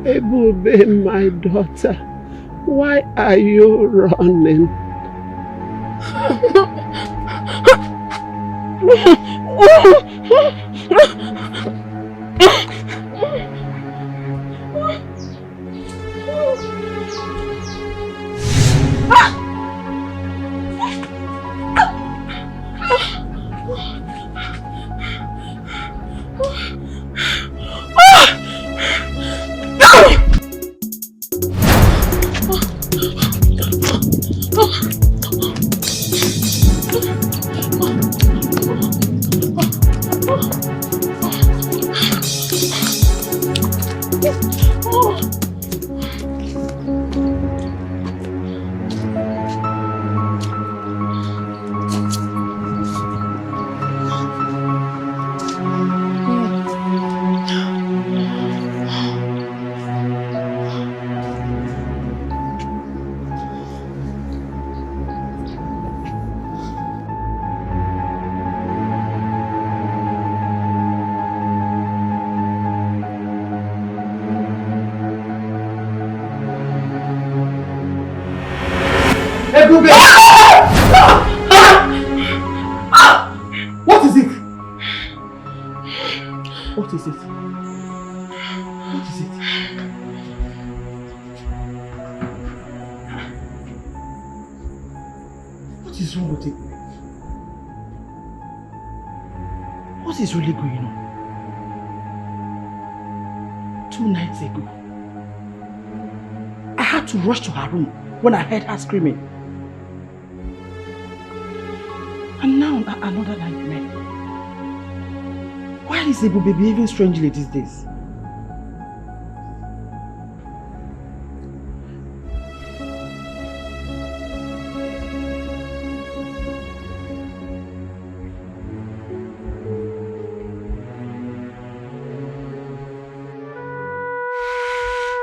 Ebube, my daughter, why are you running? What is it? What is it? What is it? What is wrong with it? What is really going on? 2 nights ago, I had to rush to her room when I heard her screaming. And now another nightmare. Why is Ebube behaving strangely these days?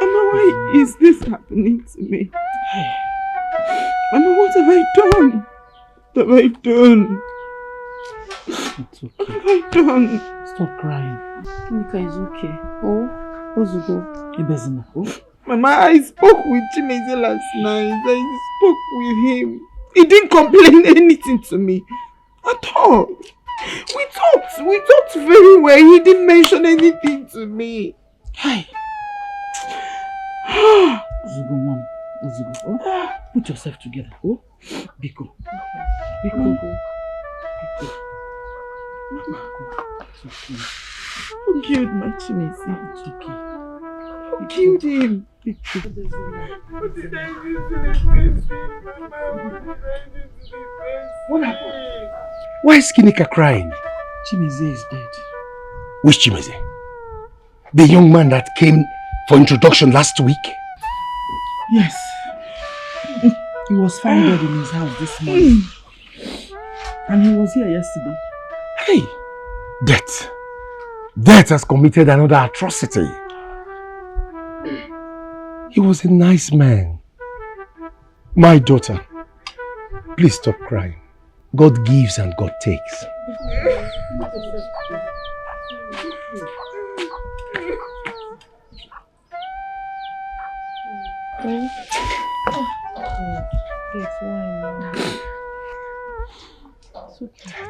Mama, why is this happening to me? Mama, what have I done? What have I done? It's okay. What have I done? Stop crying. Nika is okay. Oh, Wazico. Ibezina. Oh. Mama, I spoke with Chimeze last night. I spoke with him. He didn't complain anything to me. At all. We talked very well. He didn't mention anything to me. Hi. Wazico, Mom. Wazico. Oh. Put yourself together. Oh. Biko. Biko. Biko. Mama. It's okay. Who killed my Chimeze? It's okay. Who killed him? Biko. What did I do to this person? Mama, what did I do to this person? What happened? Why is Kinika crying? Chimeze is dead. Which Chimeze? The young man that came for introduction last week? Yes. He was found dead in his house this morning. And he was here yesterday. Hey! Death. Death has committed another atrocity. He was a nice man. My daughter, please stop crying. God gives and God takes. It's wine. It's okay.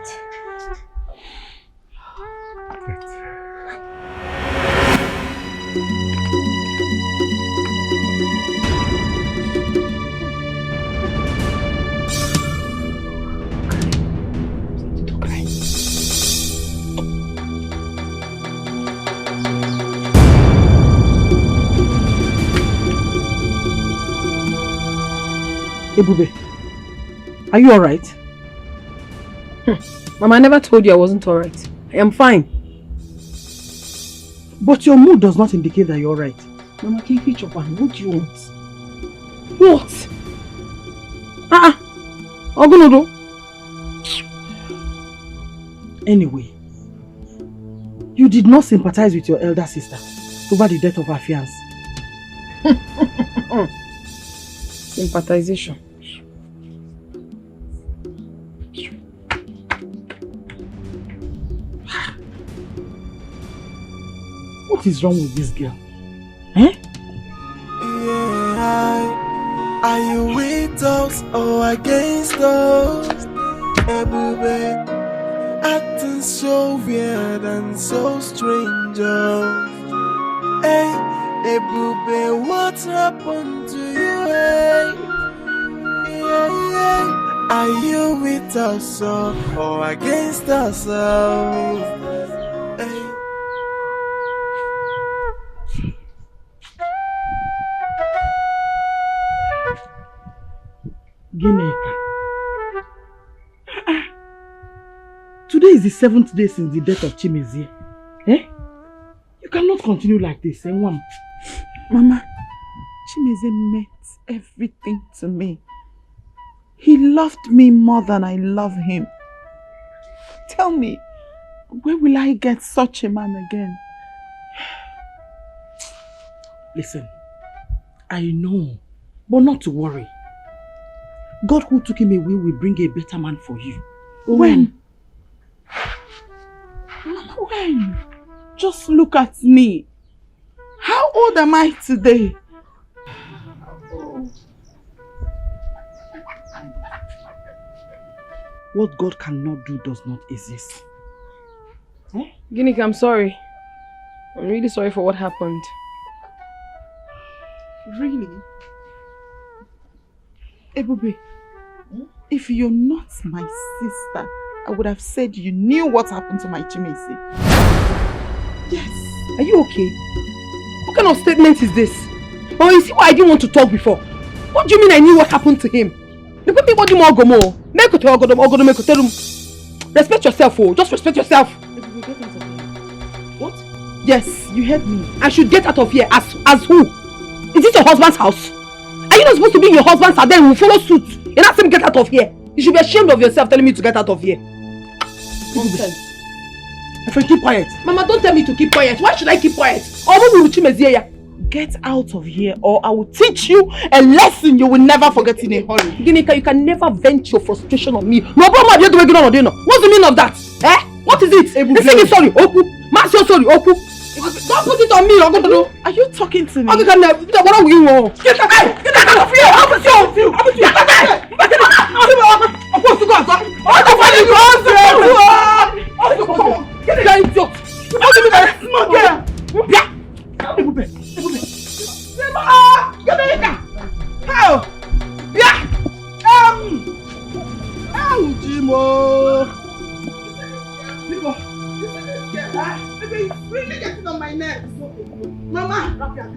Ebube, are you alright? Mama, I never told you I wasn't alright. I am fine. But your mood does not indicate that you're alright. Mama, can you reach up and what do you want? What? Ogunodo. Anyway, you did not sympathize with your elder sister over the death of her fiancé. Sympathization. What is wrong with this girl? Eh? Are you with us or against us? Ebube, acting so weird and so strange. Hey, Ebube, what happened to you? Hey? Yeah. Are you with us or against us? Hey. Gineka. Today is the 7th day since the death of Chimezie. Eh? You cannot continue like this, eh, Mama? Mama, Chimezie meant everything to me. He loved me more than I love him. Tell me, where will I get such a man again? Listen, I know, but not to worry. God who took him away will bring a better man for you. When? Mama, when? Just look at me. How old am I today? What God cannot do does not exist. Eh? Gineka, I'm sorry. I'm really sorry for what happened. Really? Ebube, if you're not my sister, I would have said you knew what happened to my Chimezie. Yes. Are you okay? What kind of statement is this? Oh, you see why I didn't want to talk before? What do you mean I knew what happened to him? Respect yourself, oh. Just respect yourself. What? Yes, you heard me. I should get out of here. As who? Is this your husband's house? Are you not supposed to be in your husband's house? Then we'll follow suit. You're not saying get out of here. You should be ashamed of yourself telling me to get out of here. Nonsense. If I keep quiet. Mama, don't tell me to keep quiet. Why should I keep quiet? Get out of here or I will teach you a lesson you will never forget in a hurry. Gineka, you can never vent your frustration on me. No problem. What's the meaning of that? Eh? What is it? Say sorry, Oku. Master, sorry, Oku. Don't put it on me. Are you talking to me? What are you doing? Get out of here! I'm with you! Really getting on my nerves. Mama, Mama,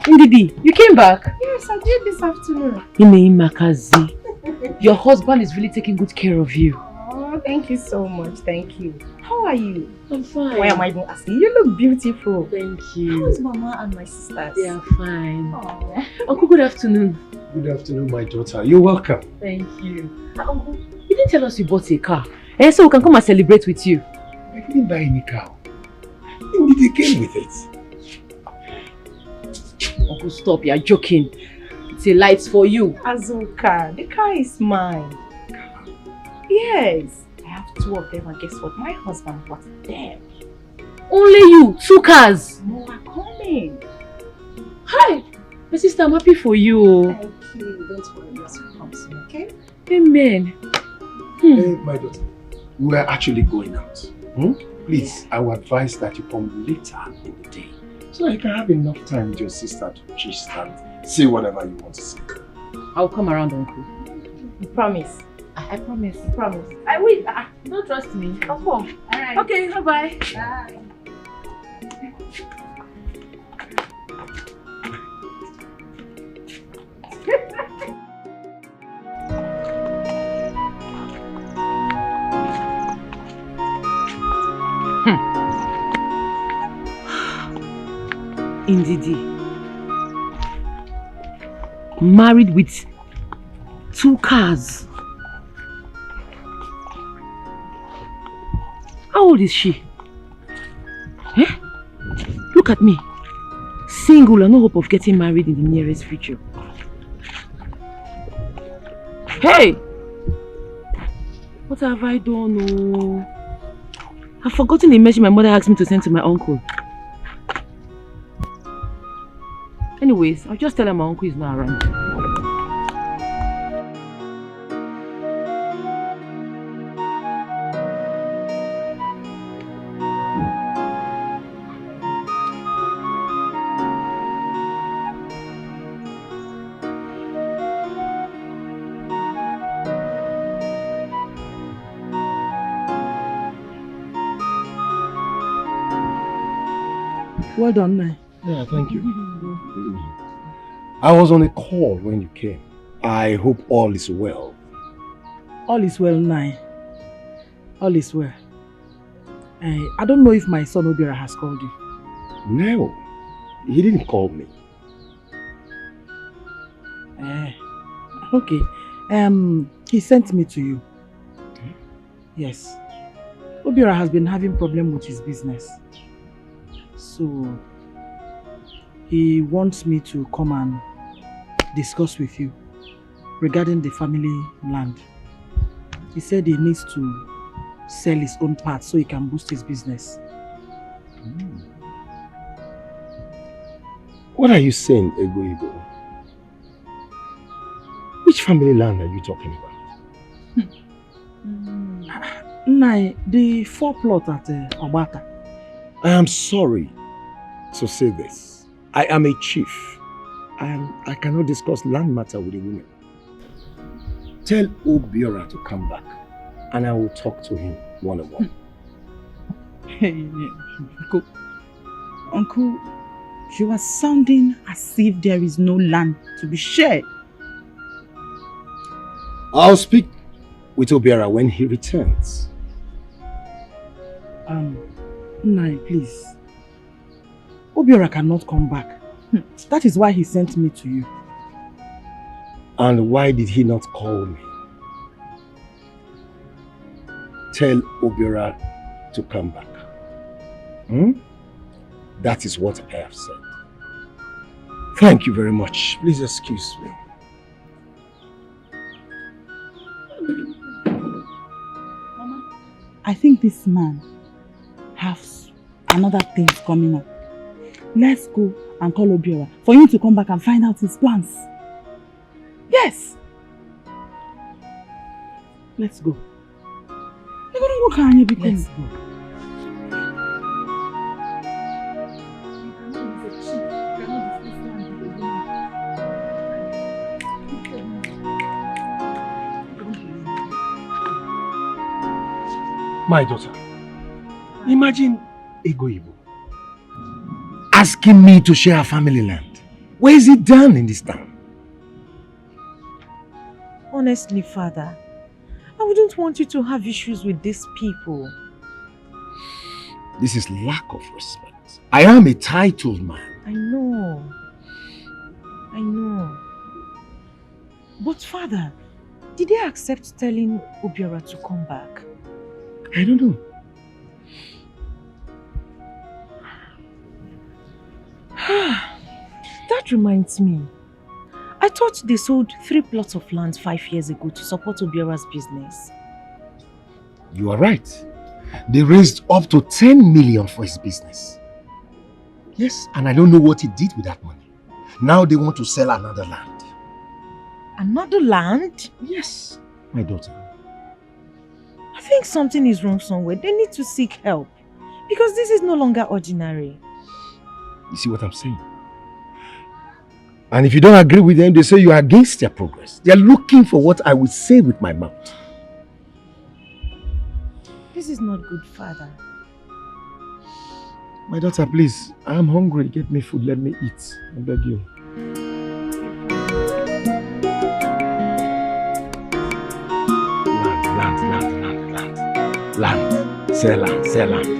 Ndidi, you came back? Yes, I did this afternoon. Makazi, your husband is really taking good care of you. Oh, thank you so much. Thank you. How are you? I'm fine. Why am I even asking? You look beautiful. Thank you. How is Mama and my sisters? They are fine. Oh. Uncle, good afternoon. Good afternoon, my daughter. You're welcome. Thank you. Uncle, you didn't tell us you bought a car. So we can come and celebrate with you. I didn't buy any car. Indeed, they came with it. Uncle, stop. You're joking. It's a light for you. Azuka, the car is mine. Yes. I have 2 of them and guess what? My husband bought them. Only you? 2 cars? More are coming. Hi. My sister, I'm happy for you. Thank you. Don't worry. Yours will come soon, okay? Amen. Hey, my daughter. We are actually going out. Please, I would advise that you come later in the day so you can have enough time with your sister to gist and say whatever you want to say. I'll come around, Uncle. You promise? I promise. You promise? I will. Don't trust me. I'll come. All right. Okay, bye-bye. Bye. Ndidi. Married with 2 cars. How old is she? Eh? Look at me. Single and no hope of getting married in the nearest future. Hey! What have I done? Oh, I've forgotten the message my mother asked me to send to my uncle. Anyways, I'll just tell her my uncle is not around. Well done, Nai. Yeah, thank you. I was on a call when you came. I hope all is well. All is well, Nai. All is well. I don't know if my son Obiora has called you. No, he didn't call me. Okay. He sent me to you. Yes. Obiora has been having problem with his business. So, he wants me to come and discuss with you regarding the family land. He said he needs to sell his own part so he can boost his business. What are you saying, Ego? Which family land are you talking about? Nai, the 4 plot at Obata. I am sorry to say this. I am a chief and I cannot discuss land matter with a woman. Tell Obiora to come back and I will talk to him one-on-one. Uncle, you are sounding as if there is no land to be shared. I'll speak with Obiora when he returns. Nai, please. Obiora cannot come back. That is why he sent me to you. And why did he not call me? Tell Obiora to come back. That is what I have said. Thank you very much. Please excuse me. I think this man has another thing coming up. Let's go and call Obiora for him to come back and find out his plans. Yes! Let's go. Let's go. My daughter, imagine Ego Ibo asking me to share her family land. Where is it done in this town? Honestly, Father, I wouldn't want you to have issues with these people. This is lack of respect. I am a titled man. I know. But Father, did they accept telling Obiora to come back? I don't know. That reminds me. I thought they sold 3 plots of land 5 years ago to support Obiora's business. You are right. They raised up to 10 million for his business. Yes, and I don't know what he did with that money. Now they want to sell another land. Another land? Yes, my daughter. I think something is wrong somewhere. They need to seek help. Because this is no longer ordinary. You see what I'm saying? And if you don't agree with them, they say you are against their progress. They are looking for what I would say with my mouth. This is not good, Father. My daughter, please, I am hungry. Get me food. Let me eat. I beg you. Land. Sell land.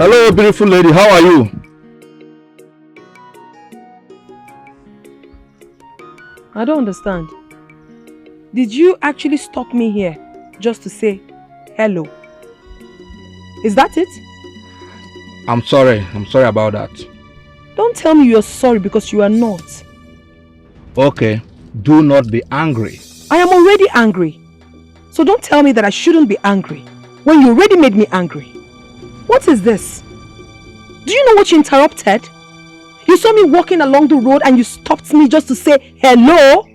Hello, beautiful lady. How are you? I don't understand. Did you actually stop me here just to say hello? Is that it? I'm sorry. I'm sorry about that. Don't tell me you're sorry because you are not. Okay. Do not be angry. I am already angry. So don't tell me that I shouldn't be angry when you already made me angry. What is this? Do you know what you interrupted? You saw me walking along the road and you stopped me just to say hello?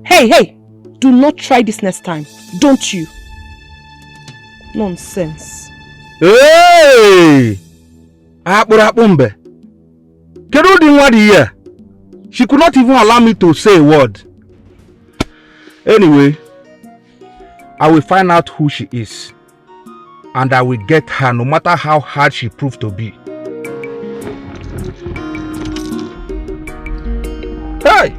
Hey, do not try this next time. Don't you? Nonsense. Hey! Akpurapumbe. Kedu di nwa di here? She could not even allow me to say a word. Anyway, I will find out who she is. And I will get her no matter how hard she proved to be. Hey!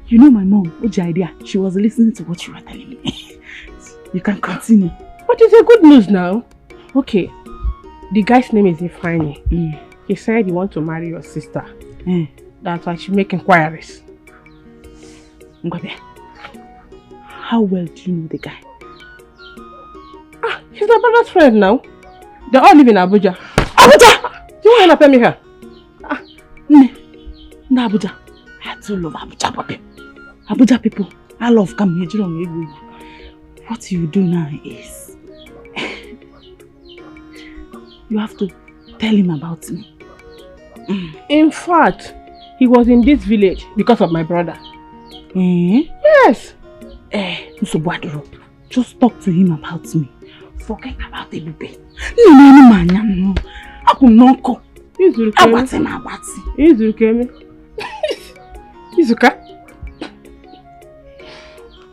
You know my mom, Uji idea. She was listening to what you were telling me. You can continue. But it's a good news now. Okay. The guy's name is Ifeanyi. He said he wants to marry your sister. That's why she make inquiries. Ngwabe, how well do you know the guy? He's my brother's friend now. They all live in Abuja. Abuja! Do you want to pay me here? No, Abuja. I do love Abuja, papi. Abuja people, I love coming here. What you do now is you have to tell him about me. In fact, he was in this village because of my brother. Yes. Just talk to him about me. Forget about the baby. No. Izuka.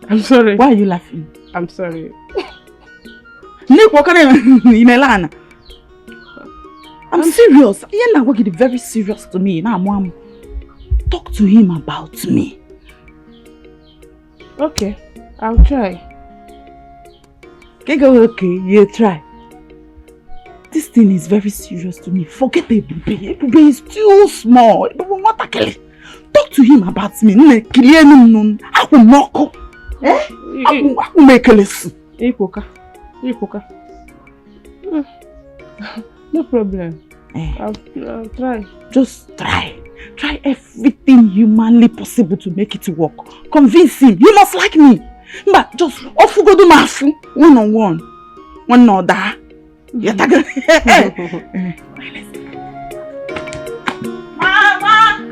I'm sorry. Why are you laughing? I'm sorry. I'm serious. You're not getting very serious to me. Now, Mom, talk to him about me. Okay, I'll try. Okay, you try. This thing is very serious to me. Forget the baby. The baby is too small. Talk to him about me. I will knock. I will make a lesson. Ipoka. No problem. I'll try. Just try. Try everything humanly possible to make it work. Convince him. You must like me. But just off go do mafu. One on one. One no da. Mama!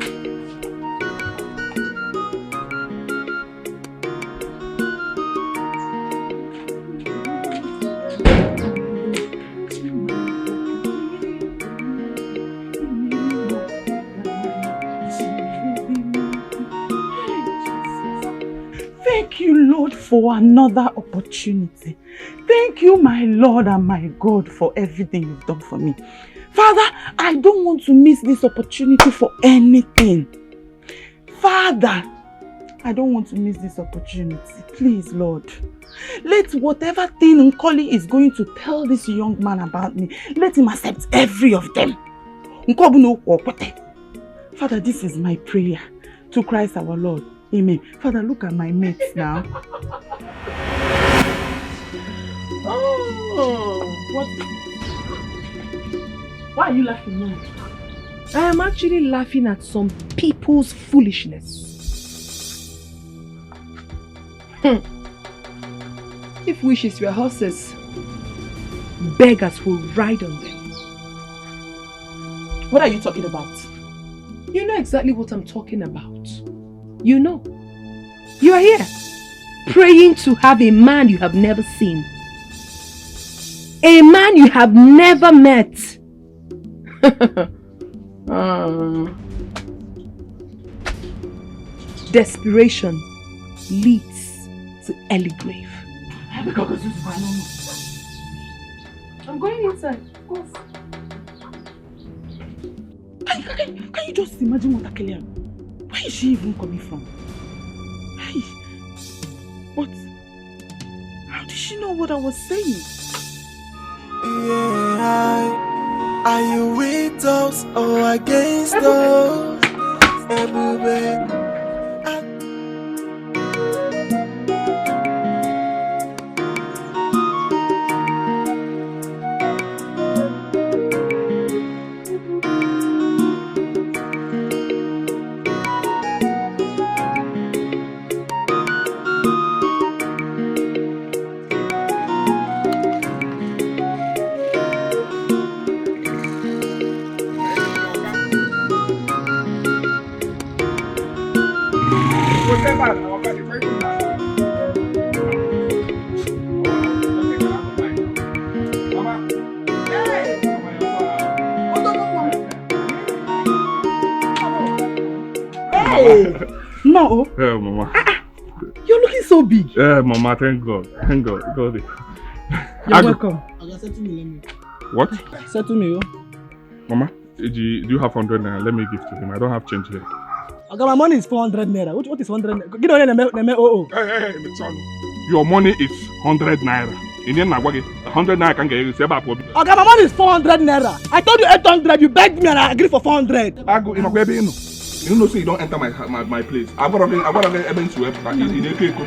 Thank you, Lord, for another opportunity. Thank you, my Lord and my God, for everything you've done for me. Father, I don't want to miss this opportunity for anything. Father, I don't want to miss this opportunity. Please, Lord, let whatever thing Nkoli is going to tell this young man about me, let him accept every of them. Father, this is my prayer to Christ our Lord. Amen. Father, look at my mates now. Oh, what? Why are you laughing now? I am actually laughing at some people's foolishness. If wishes were horses, beggars will ride on them. What are you talking about? You know exactly what I'm talking about. You know. You are here, praying to have a man you have never seen. A man you have never met. Desperation leads to early grave. I'm going inside. Of course. Can you just imagine what Akelia? Where is she even coming from? Hey, but how did she know what I was saying? Yeah, are you with us or against us? Ebube. No. Yeah, Mama. You're looking so big. Yeah, Mama, thank God. Thank God. God. You're welcome. What? Settle me. Mama, do you have 100 naira? Let me give to him. I don't have change here. Okay, my money is 400 naira. What is 100 naira? Get on the Hey, son. Your money is 100 naira. Indian Nagwagi, 100 naira can get you. Okay, my money is 400 naira. I told you 800. You begged me and I agreed for 400. I go in my baby. You know, say you don't enter my place. I got to evidence to help in Etiko.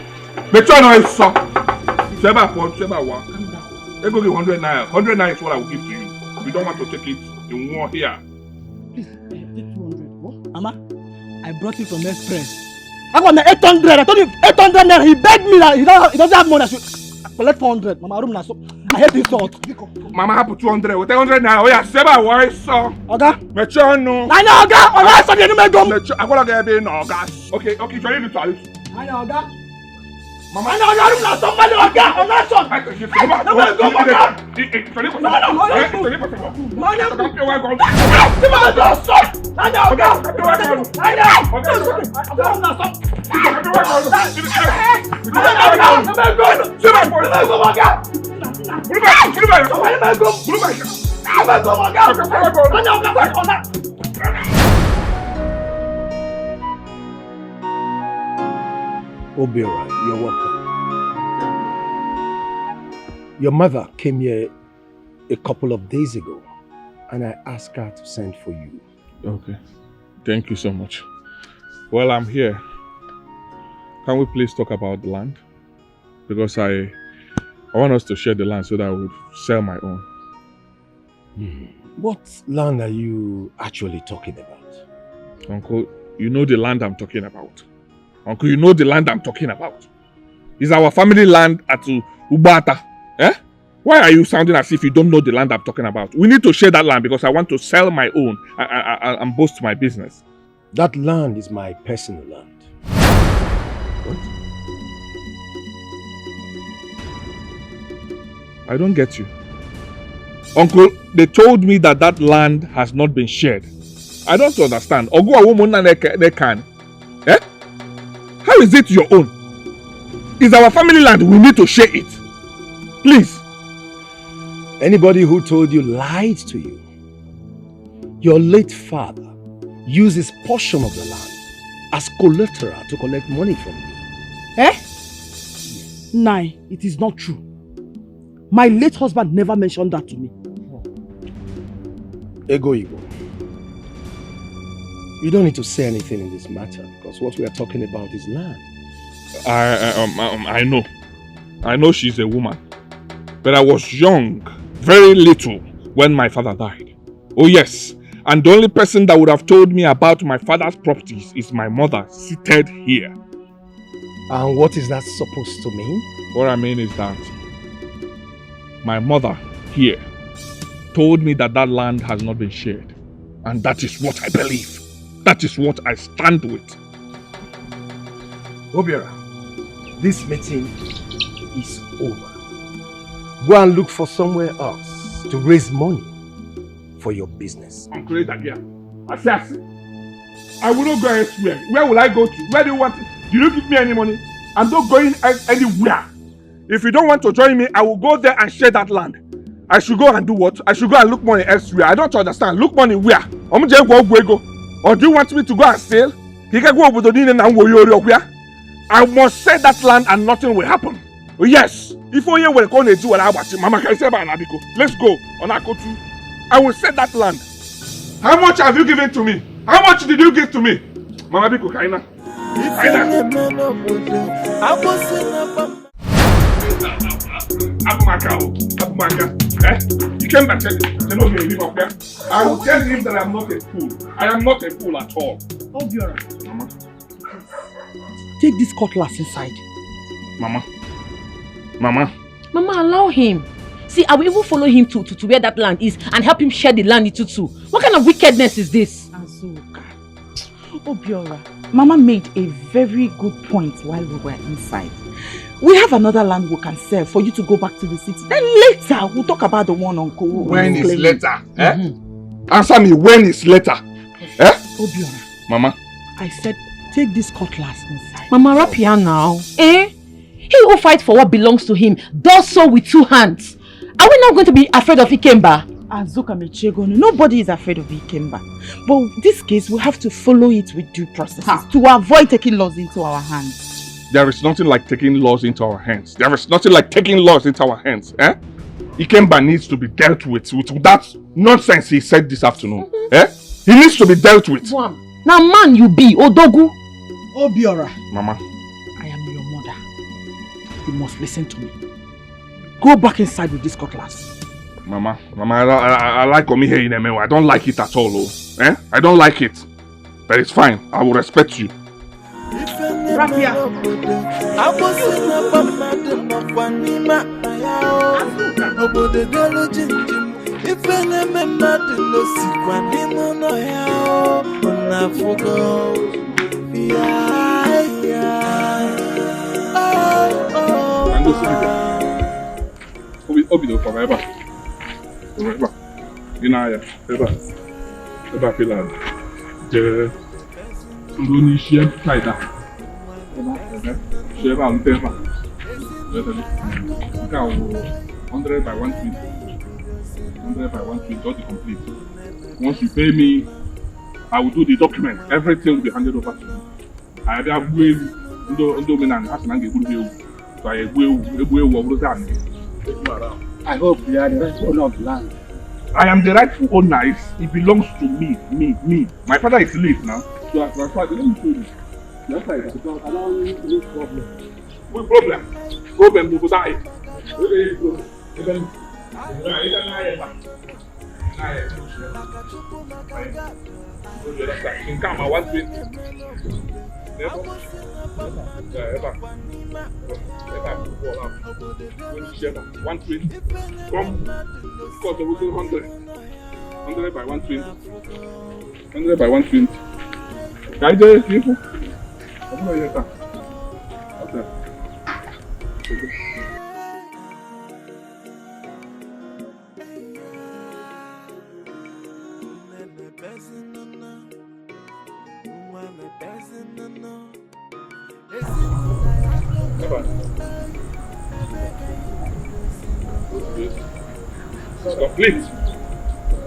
But you know it's so. Seba 1. They go give 100 naira. 100 naira is what I will give to you. You don't want to take it in war here. Please, take 200. What? Mama, I brought it from Express. I got the 800. I told you 800 naira. He begged me that he doesn't have money. I should collect 400. Mama, room na so. I hate this salt. Mama, have 200. What 100 naira? Oh yeah, Seba, why so? Oga. Mecho no. I know Oga. Oga, so you don't go. Mecho, I gotta get a no Oga. Okay, so you need to tell it. I know Oga. Mama, I know Oga. Room na somebody Oga. Oga, son. Obiora, you're welcome. Your mother came here a couple of days ago and I asked her to send for you. Okay. Thank you so much. Well, I'm here. Can we please talk about the land? Because I want us to share the land so that I would sell my own. What land are you actually talking about? Uncle, you know the land I'm talking about. Uncle, you know the land I'm talking about. It's our family land at Ubata. Eh? Why are you sounding as if you don't know the land I'm talking about? We need to share that land because I want to sell my own and boost my business. That land is my personal land. What? I don't get you. Uncle, they told me that that land has not been shared. I don't understand. Eh? How is it your own? It's our family land. We need to share it. Please. Anybody who told you lied to you. Your late father used his portion of the land as collateral to collect money from you. Eh? Nai, it is not true. My late husband never mentioned that to me. Ego. You don't need to say anything in this matter because what we are talking about is land. I know. I know she's a woman. But I was young, very little, when my father died. Oh yes. And the only person that would have told me about my father's properties is my mother, seated here. And what is that supposed to mean? What I mean is that my mother here told me that that land has not been shared. And that is what I believe. That is what I stand with. Obiora, this meeting is over. Go and look for somewhere else to raise money for your business. Uncle Dikeh, I will not go elsewhere. Where will I go to? Where do you want it? Do you give me any money? I'm not going anywhere. If you don't want to join me, I will go there and share that land. I should go and do what? I should go and look money elsewhere. I don't understand. Look money where? Or do you want me to go and steal? I must sell that land and nothing will happen. Oh, yes. If you will go and do what I want, Mama can say, let's go. I will sell that land. How much have you given to me? How much did you give to me? Mama Biko Kaina. You came back and tell me leave up there. I will tell him that I am not a fool. I am not a fool at all. Obiora. Mama. Take this cutlass inside. Mama. Mama, allow him. See, I will even follow him to where that land is and help him share the land into two. What kind of wickedness is this? Azuka. Obiora, Mama made a very good point while we were inside. We have another land we can sell for you to go back to the city. Then later, we'll talk about the one on Kuru. When is later? Answer me, when is later? Obiora. Mama. I said, take this cutlass inside. Mama, rap here now. He who fights for what belongs to him does so with two hands. Are we not going to be afraid of Ikemba? Azuka Mechegonu, nobody is afraid of Ikemba. But in this case, we have to follow it with due processes to avoid taking laws into our hands. There is nothing like taking laws into our hands. There is nothing like taking laws into our hands. Ikemba needs to be dealt with that nonsense he said this afternoon. He needs to be dealt with. Now man you be, Odogu. Obiora. Mama. I am your mother. You must listen to me. Go back inside with this cutlass. Mama, I like Omi here in Emewa. I don't like it at all. I don't like it. But it's fine. I will respect you. Rapia. Obido forever. Forever. Inaya. Eba Pilar. The Indonesian China. Sheba Altema. Now 100 by 120. 100 by 120 got the complete. Once you pay me, I will do the document. Everything will be handed over to you. I have way I hope you are the rightful owner of the land. I am the rightful owner. It belongs to me. My father is late now. So I transfer. Let me show you. That's right. Because I don't need problem. What problem? Problem will die. One twin. Come. Cut the 100. 100 by 120. 100 by 120. Guys, people. Okay. It's complete.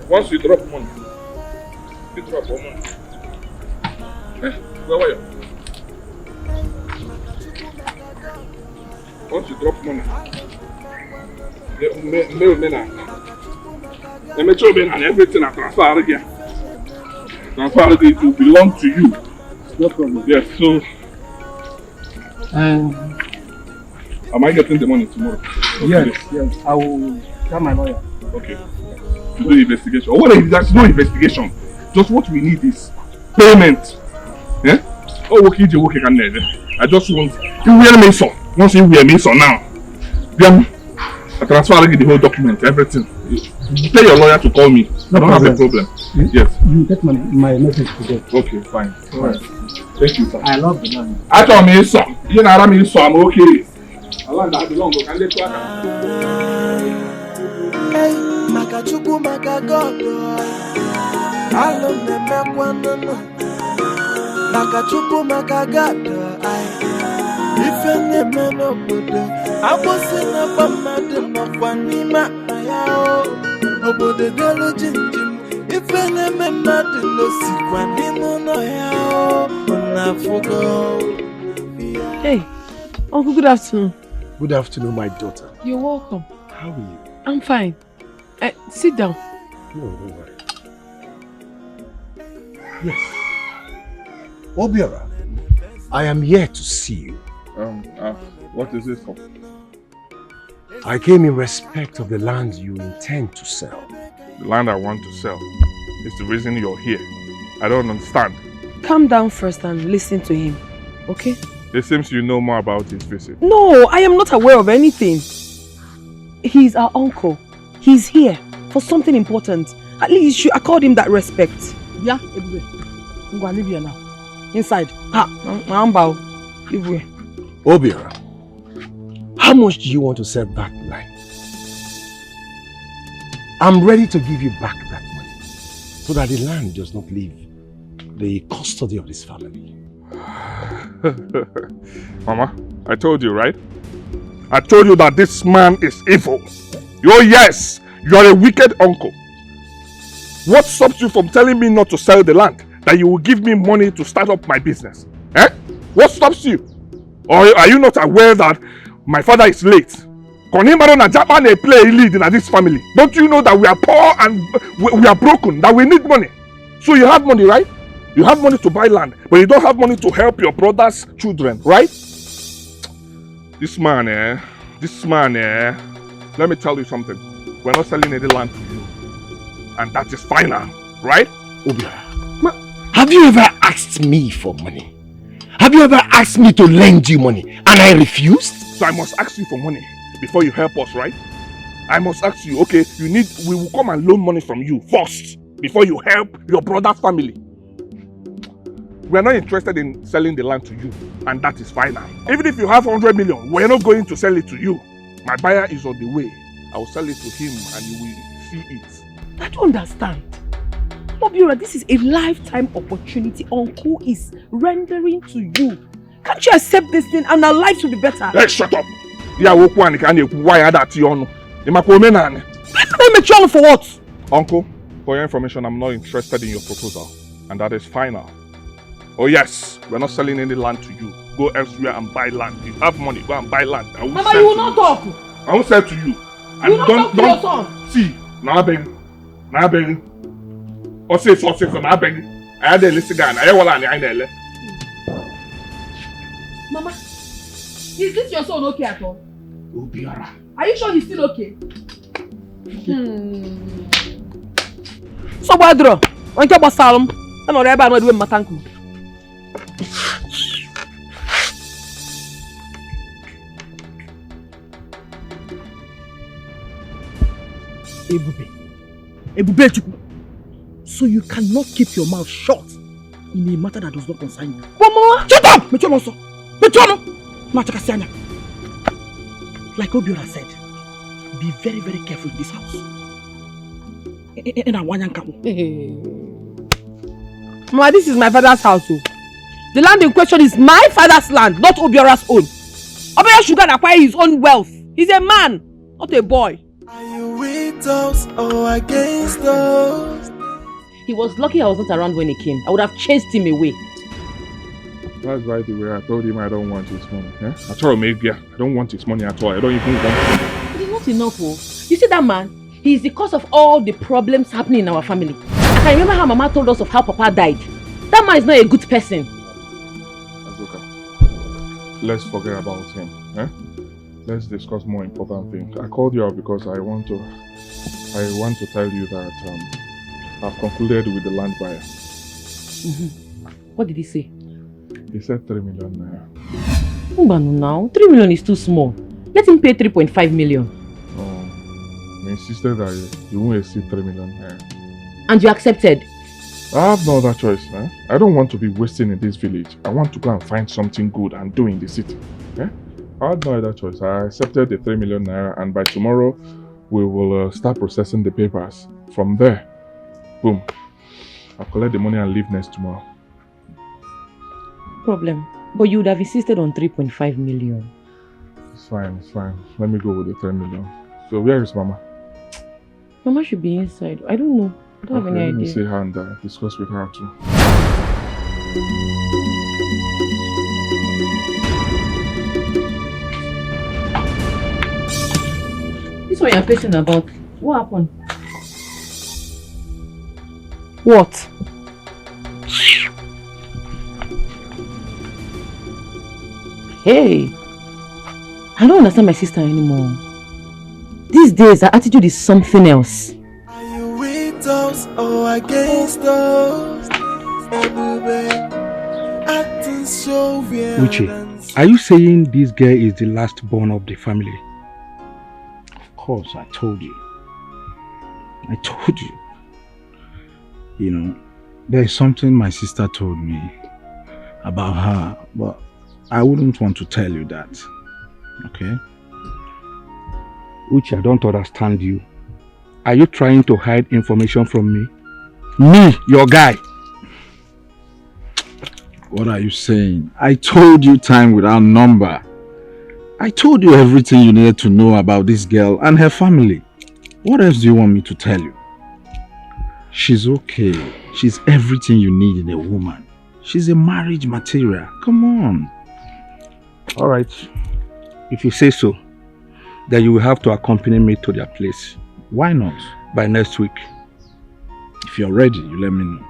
Once you drop money, you drop money. Where were you? Once you drop money, and everything I transfer again. Transfer it will belong to you. No problem. Yes, so am I getting the money tomorrow? Yes, I will tell my lawyer. Okay. To do investigation. What if there's no investigation? Just what we need is payment. Oh, okay, I just want you wear me so. Once you wear me so now, then I transfer the whole document, everything. Tell your lawyer to call me. No I don't have a problem. Yes. You get my message today. Okay, fine. Alright. Thank you, sir. I love the land. I told me so. You know me so I'm okay. I land that belong. Can they try? Hey, Makachuku Makagodo. I love the Makwanano. Makachuku Makagado. If any man of Buddha, Akwụsị na ba mmadụ nọkwa n'ime akpa ya o. Obodo delu jinjim, ife na-eme mmadụ n'osikwa n'ime ụlọ ya o. Hey, Uncle, good afternoon. Good afternoon, my daughter. You're welcome. How are you? I'm fine. Sit down. No, don't worry. Yes. Obiora, I am here to see you. What is this for? I came in respect of the land you intend to sell. The land I want to sell is the reason you're here. I don't understand. Calm down first and listen to him, okay? It seems you know more about his visit. No, I am not aware of anything. He's our uncle. He's here for something important. At least you should accord him that respect. Yeah, everywhere. I'm going to leave here now. Inside. Everywhere. Obiora, how much do you want to sell that land? I'm ready to give you back that money so that the land does not leave the custody of this family. Mama, I told you, right? I told you that this man is evil. Oh yes, you are a wicked uncle. What stops you from telling me not to sell the land? That you will give me money to start up my business? Eh? What stops you? Or are you not aware that my father is late? Japan play lead in this family. Don't you know that we are poor and we are broken? That we need money. So you have money, right? You have money to buy land, but you don't have money to help your brother's children, right? This man, let me tell you something. We're not selling any land to you. And that is final, right? Obiora, have you ever asked me for money? Have you ever asked me to lend you money and I refused? So I must ask you for money before you help us, right? I must ask you, okay, we will come and loan money from you first before you help your brother's family. We are not interested in selling the land to you, and that is final. Even if you have 100 million, we are not going to sell it to you. My buyer is on the way. I will sell it to him and you will see it. I don't understand. Obiora, this is a lifetime opportunity Uncle is rendering to you. Can't you accept this thing and our lives will be better? Hey, shut up! Why are that you? For what? Uncle, for your information, I'm not interested in your proposal. And that is final. Oh yes, we're not selling any land to you. Go elsewhere and buy land. You have money, go and buy land. Mama, you will not talk. I won't sell to you. You will not talk to your son. See, now I beg. Or say for now I beg. I had a list again. I want Mama, is this your son okay at all? Obiora. Are you sure he's still okay? So, Badro, when you about Salem, I'm not able to do my thank you. Ebube, so you cannot keep your mouth shut in a matter that does not concern you. Mama, shut up! Like Obiora said, be very, very careful in this house. Mama, this is my father's house. The land in question is my father's land, not Obiora's own. Obiora should acquire his own wealth. He's a man, not a boy. Are you with us or against us? He was lucky I wasn't around when he came. I would have chased him away. That's right the way I told him I don't want his money. Eh? I told him, I don't want his money at all. I don't even want it. It is not enough, oh. You see that man? He is the cause of all the problems happening in our family. I can remember how Mama told us of how Papa died. That man is not a good person. That's okay. Let's forget about him. Eh? Let's discuss more important things. I called you out because I want to tell you that I've concluded with the land buyer. What did he say? He said 3 million naira. Now 3 million is too small. Let him pay 3.5 million. Oh, he insisted that he won't exceed 3 million naira. And you accepted? I have no other choice. Eh? I don't want to be wasting in this village. I want to go and find something good and do in the city. Eh? I had no other choice. I accepted the 3 million naira, and by tomorrow we will start processing the papers. From there, boom, I'll collect the money and leave next tomorrow. Problem. But you would have insisted on 3.5 million. It's fine, it's fine. Let me go with the 10 million. So where is Mama? Mama should be inside. I don't know. I don't have any idea. Let me see her and discuss with her too. This is what you're patient about. What happened? What? Hey! I don't understand my sister anymore. These days, her attitude is something else. Are you with us or against us? Acting so weird. Uche, are you saying this girl is the last born of the family? Of course, I told you. I told you. You know, there is something my sister told me about her, but I wouldn't want to tell you that. Okay? Uche, I don't understand you. Are you trying to hide information from me? Me, your guy. What are you saying? I told you time without number. I told you everything you needed to know about this girl and her family. What else do you want me to tell you? She's okay. She's everything you need in a woman. She's a marriage material. Come on. Alright. If you say so, then you will have to accompany me to their place. Why not? By next week. If you're ready, you let me know.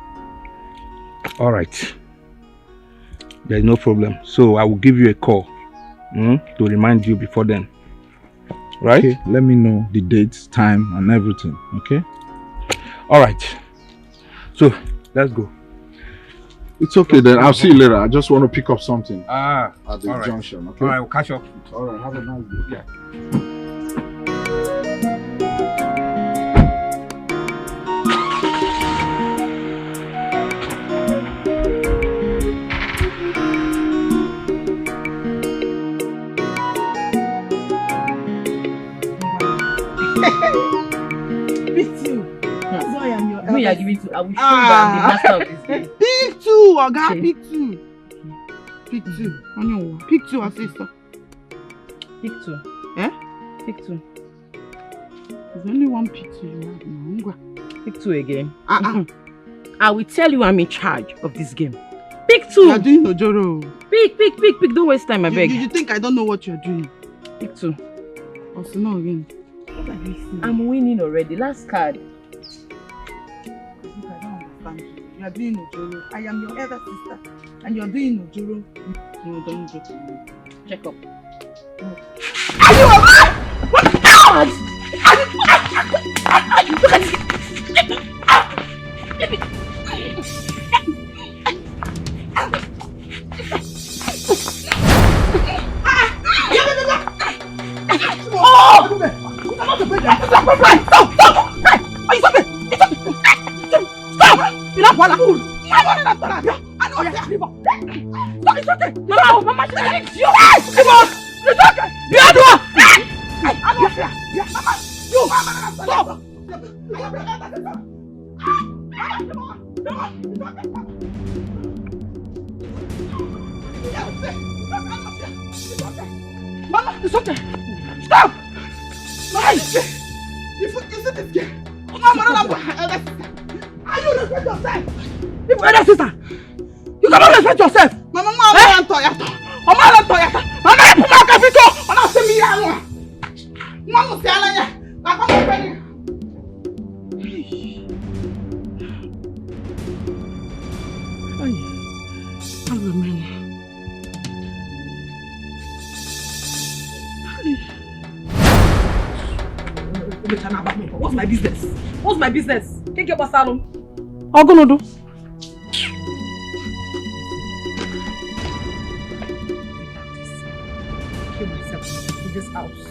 Alright. There's no problem. So I will give you a call to remind you before then. Right? Okay. Let me know the date, time, and everything. Okay? Alright. So, let's go. It's okay then. I'll see you later. I just want to pick up something at the junction. Okay? Alright, we'll catch up. Alright, have a nice day. Yeah. You are giving to, I will show that the master of this game. Pick two, Oga, pick two. Pick two. Pick two, sister. Pick two. Eh? Pick two. There's only one pick two you have now. Pick two again. I will tell you I'm in charge of this game. Pick two. You're doing Ojoro. Pick. Don't waste time, I beg. You think I don't know what you're doing? Pick two. Also, no again. I'm winning already. Last card. You are doing Ojoro. I am your elder sister. And you are doing Ojoro. No, don't joke with me. Check up. No. Are you alive? What God? Look at this. Mama, it's you. Come on. It's okay. Stop. Mama, it's okay. Stop. Mama, you see this girl? Mama, are you respect yourself? You brother, sister. You cannot respect yourself. Mama, I'm Toyota. Mama, Mama, What's my business? What's my business? Take your basalum. I'm gonna do. Kill myself in this house.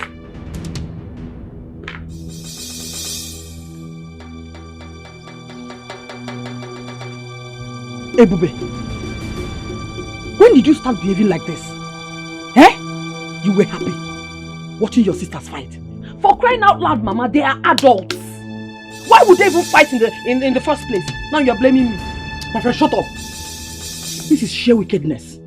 Hey, Bube. When did you start behaving like this? Eh? You were happy watching your sisters fight. For crying out loud, Mama, they are adults. Why would they even fight in the first place? Now you're blaming me. My friend, shut up. This is sheer wickedness.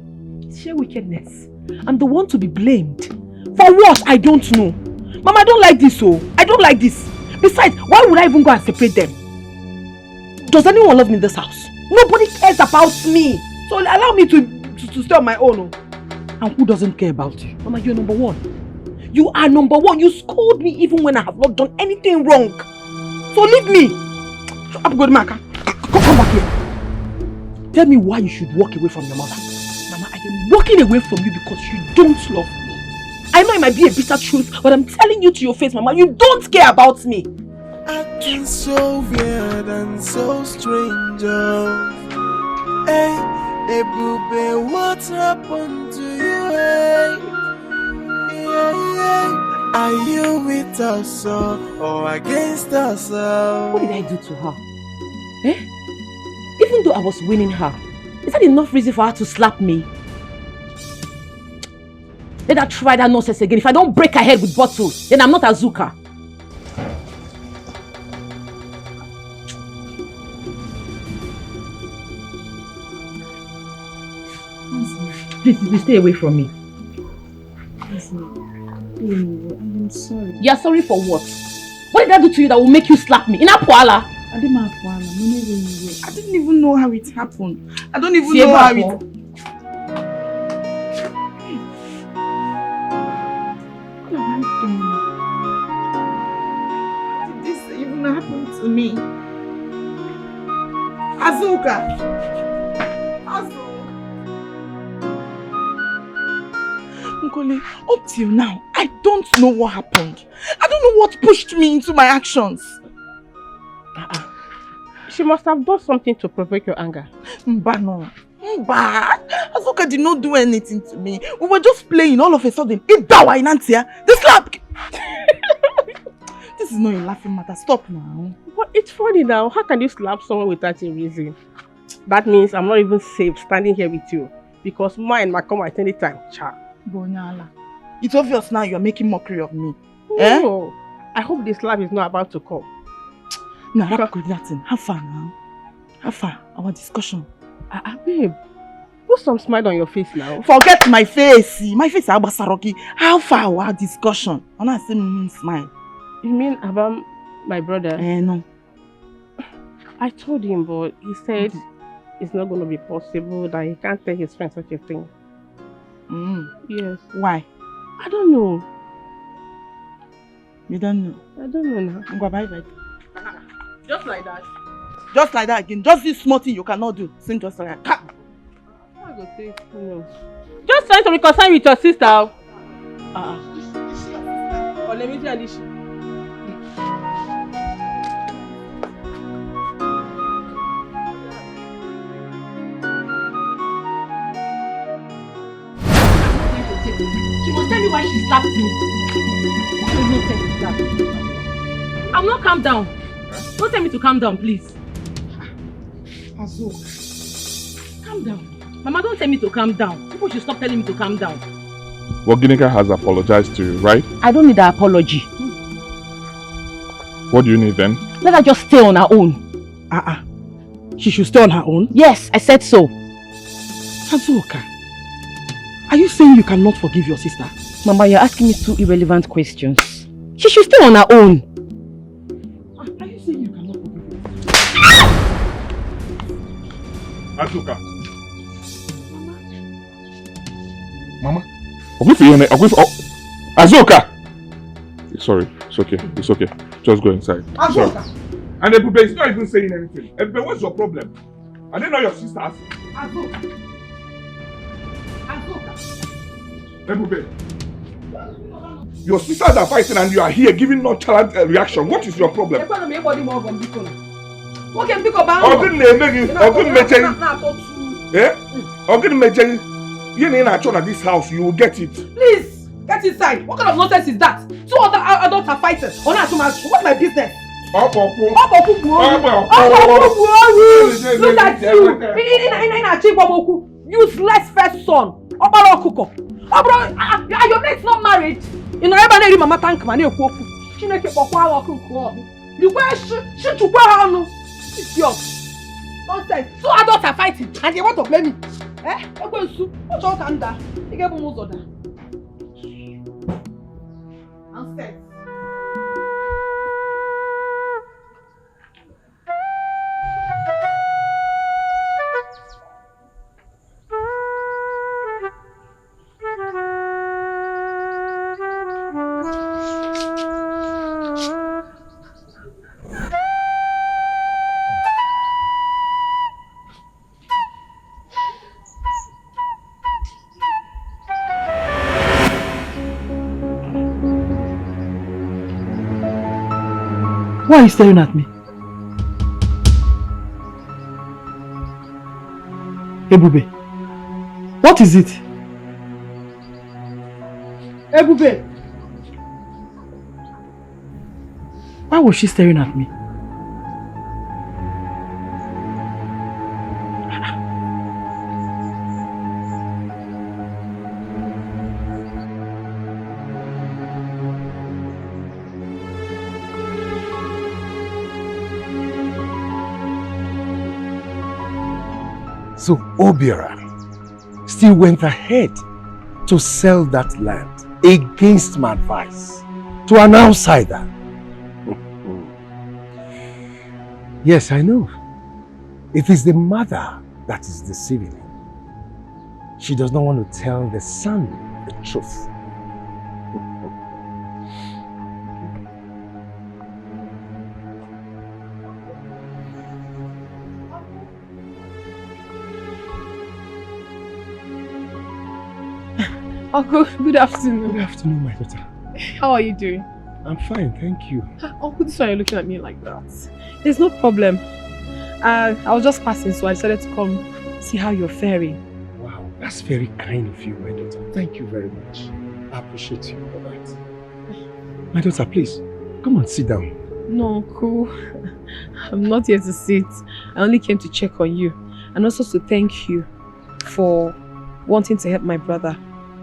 Sheer wickedness. I'm the one to be blamed For what? I don't know. Mama, I don't like this, oh. I don't like this. Besides, why would I even go and separate them? Does anyone love me in this house? Nobody cares about me. So allow me to stay on my own. Oh. And who doesn't care about you? Mama, you're number one. You are number one. You scold me even when I have not done anything wrong. So leave me. I'm going, Maka. Come back here. Tell me why you should walk away from your mother. Mama, I am walking away from you because you don't love me. I know it might be a bitter truth, but I'm telling you to your face, Mama, you don't care about me. Acting so weird and so strange. Hey, Ebube, what happened to you? Hey? Yeah. Are you with us or against us? What did I do to her? Eh? Even though I was winning her, is that enough reason for her to slap me? Let her try that nonsense again. If I don't break her head with bottles, then I'm not Azuka. Please stay away from me. I'm sorry. You're sorry for what? What did I do to you that will make you slap me? In Apuala? I didn't even know how it happened. I don't even know how it... What have I done? How did this even happen to me? Azuka! Nkole, up till now, I don't know what happened. I don't know what pushed me into my actions. She must have done something to provoke your anger. Mba no. Mba. Azuka did not do anything to me. We were just playing. All of a sudden, Idawa in Antia. The slap. This is not a laughing matter. Stop now. But it's funny now. How can you slap someone without a reason? That means I'm not even safe standing here with you. Because mine might come at any time. Cha. Bonyala. It's obvious now you're making mockery of me. No. I hope this slap is not about to come. No, nothing. How far now? How far? Our discussion. Babe. Put some smile on your face now. Forget my face. My face is Abasaroki. How far our discussion? I'm not saying smile. You mean about my brother? No. I told him, but he said it's not going to be possible, that he can't tell his friends such a thing. Yes. Why? I don't know. You don't know? I don't know now. Bye. Just like that. Just like that again. Just this small thing you cannot do. Sing just like that. Just trying to reconcile with your sister. Or let me tell you. She must tell me why she slapped me. What nonsense is that? I'm not calm down. Don't tell me to calm down, please. Azul, calm down. Mama, don't tell me to calm down. People should stop telling me to calm down. Well, Ginika has apologized to you, right? I don't need an apology. What do you need then? Let her just stay on her own. She should stay on her own? Yes, I said so. Azuka, are you saying you cannot forgive your sister? Mama, you're asking me two irrelevant questions. She should stay on her own. Are you saying you cannot forgive her? Azuka. Mama. Azuka! Sorry, it's okay. It's okay. Just go inside. Azuka! And Ebube is not even saying anything. Ebube, what's your problem? Are they not your sisters? Azuka! Ebube, your sisters are fighting and you are here giving nonchalant reaction. What is your problem? This house, you will get it. Please, get inside. What kind of nonsense is that? Two other adults are fighting. What's my business? Look at you. Useless first son. Your mate's not married. You know, everybody mama thank man. You nonsense. Two adults are fighting and they want to blame me. Eh? Why are you staring at me? Ebube, what is it? Ebube! Why was she staring at me? So Obiora still went ahead to sell that land against my advice to an outsider. Yes, I know. It is the mother that is deceiving him. She does not want to tell the son the truth. Uncle, good afternoon. Good afternoon, my daughter. How are you doing? I'm fine, thank you. Uncle, this is why you're looking at me like that. There's no problem. I was just passing, so I decided to come see how you're faring. Wow, that's very kind of you, my daughter. Thank you very much. I appreciate you for that. My daughter, please, come on, sit down. No, Uncle. I'm not here to sit. I only came to check on you. And also to thank you for wanting to help my brother,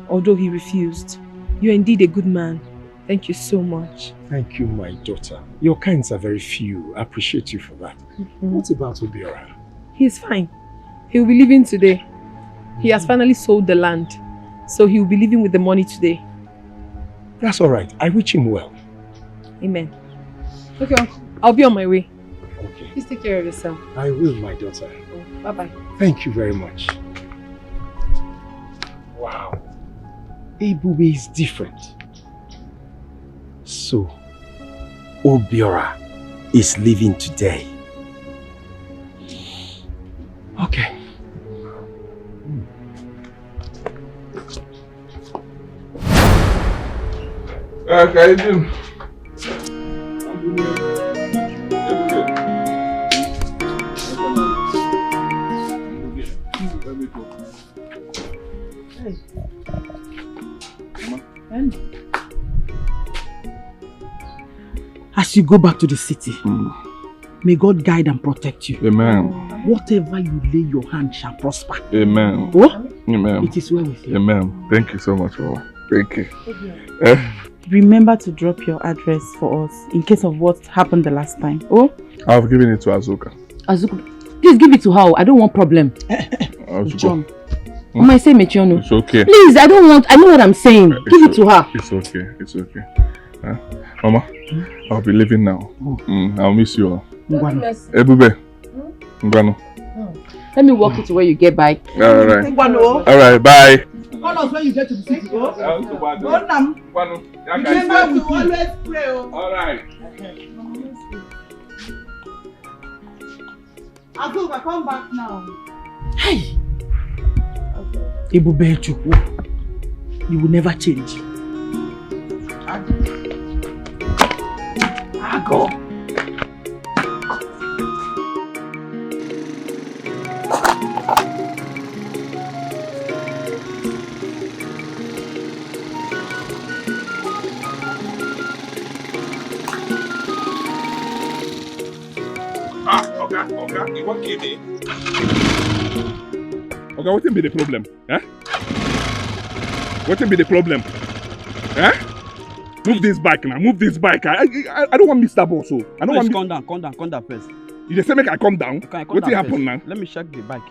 although he refused. You're indeed a good man. Thank you so much. Thank you, my daughter. Your kinds are very few. I appreciate you for that. What about Obiora? He's fine. He'll be leaving today. He has finally sold the land, so he'll be leaving with the money today. That's all right. I wish him well. Amen. Okay, Uncle. I'll be on my way. Okay. Please take care of yourself. I will, my daughter. Bye-bye. Thank you very much. Wow. Ebube is different. So, Obiora is leaving today. Okay. Okay, Jim. As you go back to the city, may God guide and protect you. Amen. Whatever you lay your hand shall prosper. Amen. Oh? Amen. It is well with you. Amen. Thank you so much, Mama. Thank you. Remember to drop your address for us in case of what happened the last time. Oh? I've given it to Azuka. Azuka, please give it to her. I don't want problem. John. Am I saying Mechionu? It's okay. Please, I don't want. I know what I'm saying. Give it to her. It's okay. It's okay. Mama, I'll be leaving now. I'll miss you all. Ebube. Ngwano. Let me walk you to where you get back. All right. All right. Bye. Call us when you get to the city. Go. Remember to always pray. All right. Azuka, come back now. Hey! Ebube Chukwu, you will never change. Ago. Okay, you won't kill me. Okay, what will be the problem? What will be the problem? Move this bike now, move this bike. I don't want Mr. Boss. I don't want. Calm down first. You just say make I calm down? Okay, what will happen now? Let me check the bike.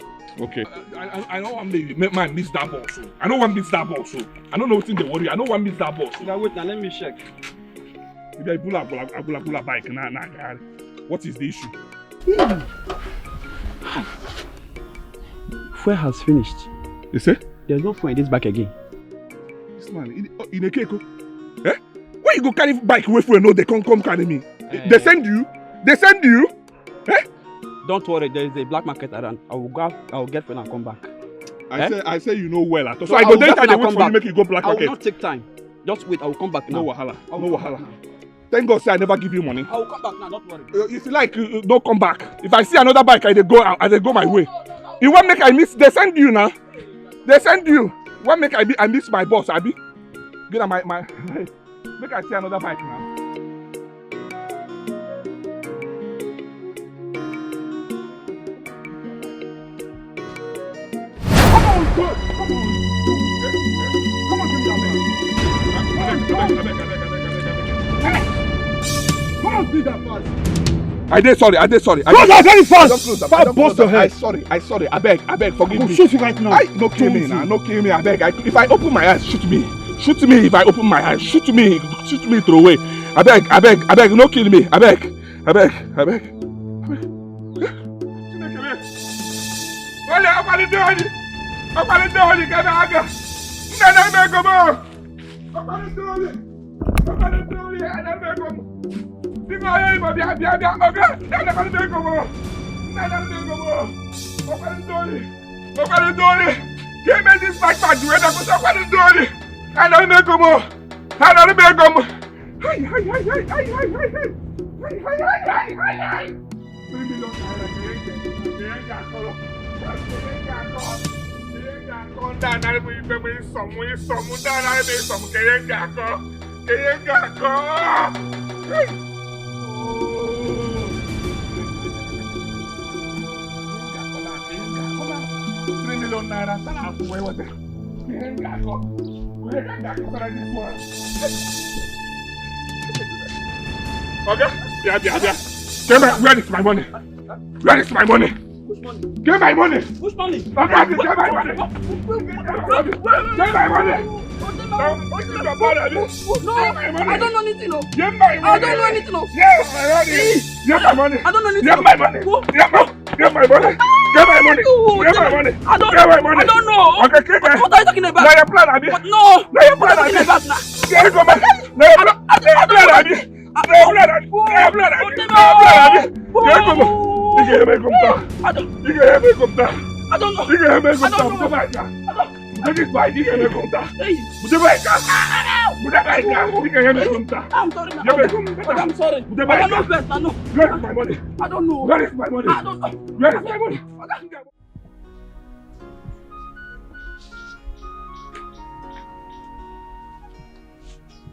Okay. I don't want man miss that boss. I don't want miss that boss. I don't know what's in the worry. I don't want miss that boss. Now wait, now let me check. Maybe I pull a bike now. What is the issue? Fuel has finished. You say? There's no fuel in this bike again. This man in a cake. Where you go carry bike away for no they come carry me? They send you? They send you? Don't worry, there is a black market around. I will get fuel and come back. I say you know well. So I go there and wait for you make you go black market. I will not take time. Just wait, I will come back now. No wahala. Thank God say I never give you money. I will come back now, don't worry. If you like, don't come back. If I see another bike, I dey go my way. You want make I miss? They send you now. They send you. Want make I miss my boss, Abi? Get on my make I see another bike now. Come on, God! Come on! Come on, give me that bag. Come on, see that fast. I did sorry. Close that very fast! Don't bust your head. I sorry. I beg, forgive me. Shoot you right now. No kill me now. No kill me. I beg. If I open my eyes, shoot me. Shoot me if I open my eyes. Shoot me throw away. I beg. No kill me. I beg. Give me this backpack. Okay? Yeah. Where is my money? Where is my money? Which money? Give my money! Which money? Okay, give my money! Give my money! No, I don't know anything. Give my money! I don't know anything. Give my money! I don't know anything. Give my money! Give my money! Give my money! Give my money! I don't know. Okay, give me. What are you talking about? Now your plan, Abi. No. Now your plan, Abi. Give me money. Now your plan, Abi. I don't know. I'm sorry. Where is my money? I don't know. Where is my money? I don't know. Where is my money?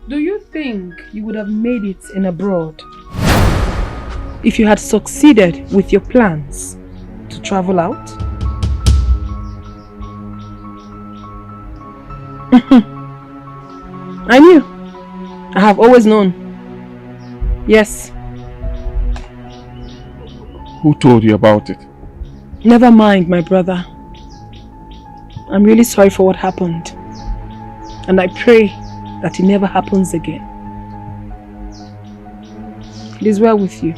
Do you think you would have made it in abroad if you had succeeded with your plans to travel out? I knew. I have always known. Yes. Who told you about it? Never mind, my brother. I'm really sorry for what happened. And I pray that it never happens again. It is well with you.